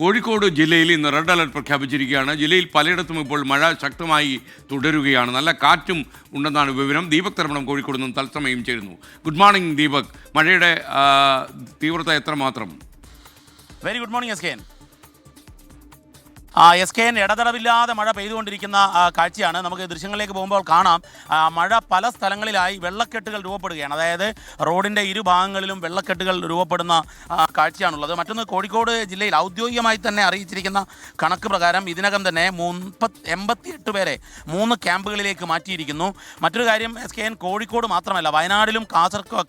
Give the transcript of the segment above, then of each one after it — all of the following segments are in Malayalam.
കോഴിക്കോട് ജില്ലയിൽ ഇന്ന് റെഡ് അലർട്ട് പ്രഖ്യാപിച്ചിരിക്കുകയാണ്. ജില്ലയിൽ പലയിടത്തും ഇപ്പോൾ മഴ ശക്തമായി തുടരുകയാണ്. നല്ല കാറ്റും ഉണ്ടെന്നാണ് വിവരം. ദീപക് തരമണം കോഴിക്കോട് നിന്നും തത്സമയം ചേരുന്നു. Good morning Deepak. മഴയുടെ തീവ്രത എത്രമാത്രം? Very good morning S K N. S K N ഇടതടവില്ലാതെ മഴ പെയ്തുകൊണ്ടിരിക്കുന്ന കാഴ്ചയാണ്. നമുക്ക് ദൃശ്യങ്ങളിലേക്ക് പോകുമ്പോൾ കാണാം മഴ പല സ്ഥലങ്ങളിലായി വെള്ളക്കെട്ടുകൾ രൂപപ്പെടുകയാണ്. അതായത് റോഡിൻ്റെ ഇരുഭാഗങ്ങളിലും വെള്ളക്കെട്ടുകൾ രൂപപ്പെടുന്ന കാഴ്ചയാണുള്ളത്. മറ്റൊന്ന്, കോഴിക്കോട് ജില്ലയിൽ ഔദ്യോഗികമായി തന്നെ അറിയിച്ചിരിക്കുന്ന കണക്ക് പ്രകാരം ഇതിനകം തന്നെ 88 പേരെ 3 ക്യാമ്പുകളിലേക്ക് മാറ്റിയിരിക്കുന്നു. മറ്റൊരു കാര്യം എസ് കെ എൻ, കോഴിക്കോട് മാത്രമല്ല, വയനാടിലും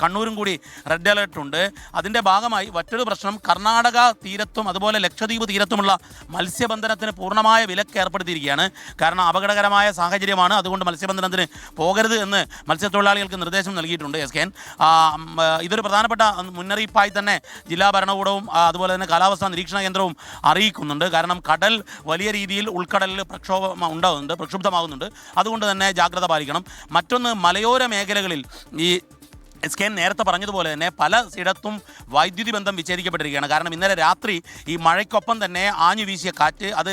കണ്ണൂരും കൂടി റെഡ് അലർട്ട് ഉണ്ട്. അതിൻ്റെ ഭാഗമായി മറ്റൊരു പ്രശ്നം, കർണാടക തീരത്തും അതുപോലെ ലക്ഷദ്വീപ് തീരത്തുമുള്ള മത്സ്യബന്ധന പൂർണ്ണമായ വിലക്ക് ഏർപ്പെടുത്തിയിരിക്കുകയാണ്. കാരണം അപകടകരമായ സാഹചര്യമാണ്. അതുകൊണ്ട് മത്സ്യബന്ധനത്തിന് പോകരുത് എന്ന് മത്സ്യത്തൊഴിലാളികൾക്ക് നിർദ്ദേശം നൽകിയിട്ടുണ്ട് എസ് കെ എൻ. ഇതൊരു പ്രധാനപ്പെട്ട മുന്നറിയിപ്പായി തന്നെ ജില്ലാ ഭരണകൂടവും അതുപോലെ തന്നെ കാലാവസ്ഥാ നിരീക്ഷണ കേന്ദ്രവും അറിയിക്കുന്നുണ്ട്. കാരണം കടൽ വലിയ രീതിയിൽ ഉൾക്കടലിൽ പ്രക്ഷുബ്ധമാകുന്നുണ്ട്. അതുകൊണ്ട് തന്നെ ജാഗ്രത പാലിക്കണം. മറ്റൊന്ന്, മലയോര മേഖലകളിൽ ഈ എസ് കെ എൻ നേരത്തെ പറഞ്ഞതുപോലെ തന്നെ പലയിടത്തും വൈദ്യുതി ബന്ധം വിച്ഛേദിക്കപ്പെട്ടിരിക്കുകയാണ്. കാരണം ഇന്നലെ രാത്രി ഈ മഴയ്ക്കൊപ്പം തന്നെ ആഞ്ഞു വീശിയ കാറ്റ്, അത്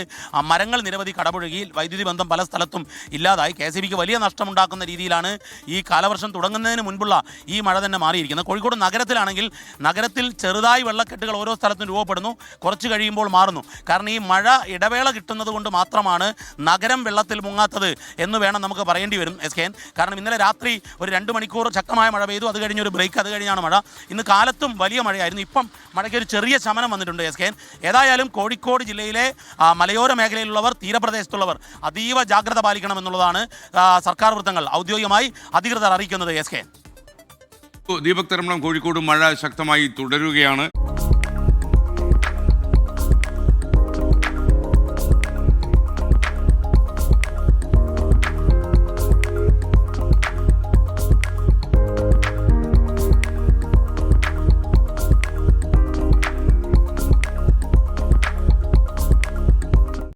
മരങ്ങൾ നിരവധി കടപുഴകി വൈദ്യുതി ബന്ധം പല സ്ഥലത്തും ഇല്ലാതായി. KSEBക്ക് വലിയ നഷ്ടമുണ്ടാക്കുന്ന രീതിയിലാണ് ഈ കാലവർഷം തുടങ്ങുന്നതിന് മുൻപുള്ള ഈ മഴ തന്നെ മാറിയിരിക്കുന്നത്. കോഴിക്കോട് നഗരത്തിലാണെങ്കിൽ നഗരത്തിൽ ചെറുതായി വെള്ളക്കെട്ടുകൾ ഓരോ സ്ഥലത്തും രൂപപ്പെടുന്നു, കുറച്ച് കഴിയുമ്പോൾ മാറുന്നു. കാരണം ഈ മഴ ഇടവേള കിട്ടുന്നത് കൊണ്ട് മാത്രമാണ് നഗരം വെള്ളത്തിൽ മുങ്ങാത്തത് എന്ന് വേണം നമുക്ക് പറയേണ്ടി വരും എസ് കെ എൻ. കാരണം ഇന്നലെ രാത്രി ഒരു 2 മണിക്കൂർ ശക്തമായ മഴ പെയ്തു. അത് കഴിഞ്ഞൊരു ബ്രേക്ക്, അത് കഴിഞ്ഞാണ് മഴ. ഇന്ന് കാലത്തും വലിയ മഴയായിരുന്നു. ഇപ്പം മഴയ്ക്ക് ഒരു ചെറിയ ശമനം വന്നിട്ടുണ്ട് എസ് കെ എൻ. ഏതായാലും കോഴിക്കോട് ജില്ലയിലെ മലയോര മേഖലയിലുള്ളവർ, തീരപ്രദേശത്തുള്ളവർ അതീവ ജാഗ്രത പാലിക്കണമെന്നുള്ളതാണ് സർക്കാർ വൃത്തങ്ങൾ ഔദ്യോഗികമായി അധികൃതർ അറിയിക്കുന്നത് എസ് കെ എൻ. ദീപക് തരമണം കോഴിക്കോട് മഴ ശക്തമായി തുടരുകയാണ്.